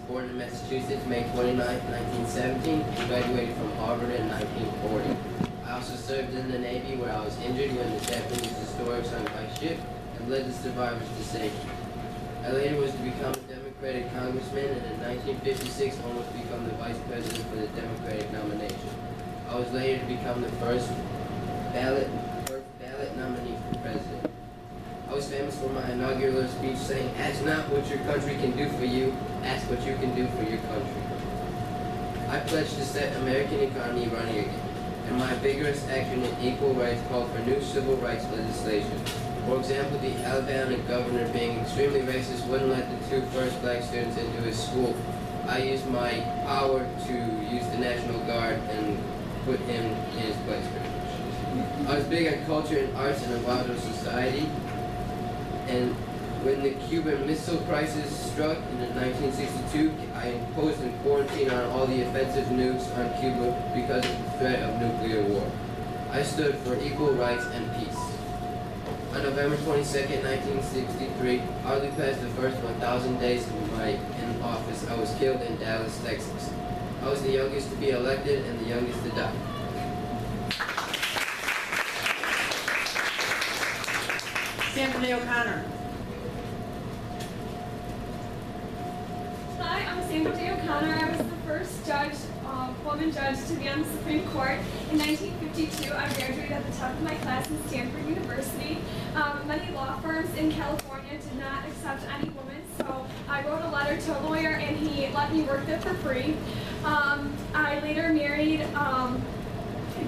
born in Massachusetts, May 29, 1917, and graduated from Harvard in 1940. I also served in the Navy, where I was injured when the Japanese destroyer sunk my ship and led the survivors to safety. I later was to become a Democratic congressman, and in 1956 almost become the vice president for the Democratic nomination. I was later to become the first ballot nominee for president. I was famous for my inaugural speech saying, "Ask not what your country can do for you, ask what you can do for your country." I pledged to set American economy running again, and my vigorous action in equal rights called for new civil rights legislation. For example, the Alabama governor, being extremely racist, wouldn't let the two first black students into his school. I used my power to use the National Guard and put him in his place. I was big on culture and arts and involved in society. And when the Cuban Missile Crisis struck in 1962, I imposed a quarantine on all the offensive nukes on Cuba because of the threat of nuclear war. I stood for equal rights and peace. On November 22nd, 1963, hardly past the first 1,000 days of my in office, I was killed in Dallas, Texas. I was the youngest to be elected and the youngest to die. Anthony O'Connor. Hi, I'm Sandy O'Connor. I was the first woman judge to be on the Supreme Court. In 1952, I graduated at the top of my class in Stanford University. Many law firms in California did not accept any women, so I wrote a letter to a lawyer and he let me work there for free. I later married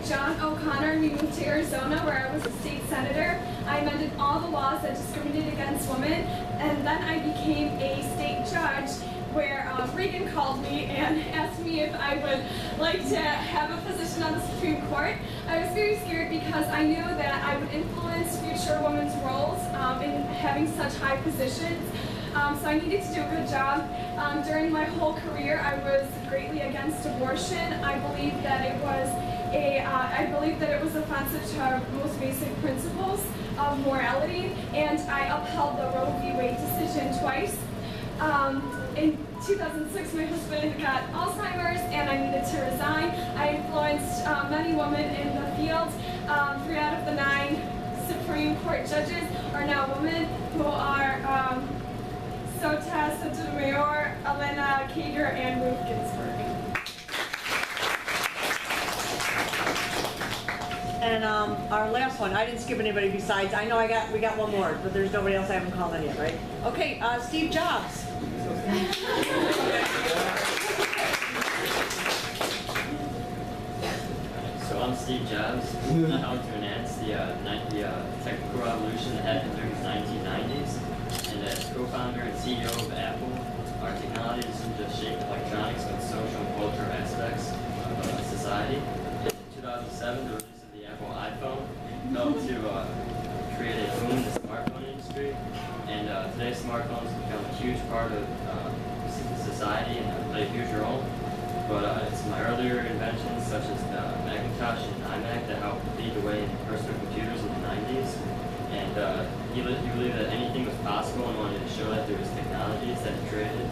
John O'Connor, and we moved to Arizona, where I was a state senator. I amended all the laws that discriminated against women, and then I became a state judge, where Reagan called me and asked me if I would like to have a position on the Supreme Court. I was very scared because I knew that I would influence future women's roles in having such high positions. So I needed to do a good job. During my whole career, I was greatly against abortion. I believed that it was offensive to our most basic principles of morality, and I upheld the Roe v. Wade decision twice. In 2006, my husband got Alzheimer's, and I needed to resign. I influenced many women in the field. 3 out of the 9 Supreme Court judges are now women, who are Sota Sotomayor, Elena Kager, and Ruth Ginsburg. And our last one, I didn't skip anybody besides, I know we got one more, but there's nobody else I haven't called in yet, right? Okay, Steve Jobs. So I'm Steve Jobs. I helped to enhance the technical revolution that happened during the 1990s. And as co-founder and CEO of Apple, our technology doesn't just shape electronics, but social and cultural aspects of society. In 2007, the release of the Apple iPhone helped to create a boom in the smartphone industry. And today, smartphones have become a huge part of society and play a huge role. But it's my earlier inventions, such as the Macintosh and iMac, that helped lead the way in personal computers in the 90s. And he believed that anything was possible and wanted to show that there was technologies that he created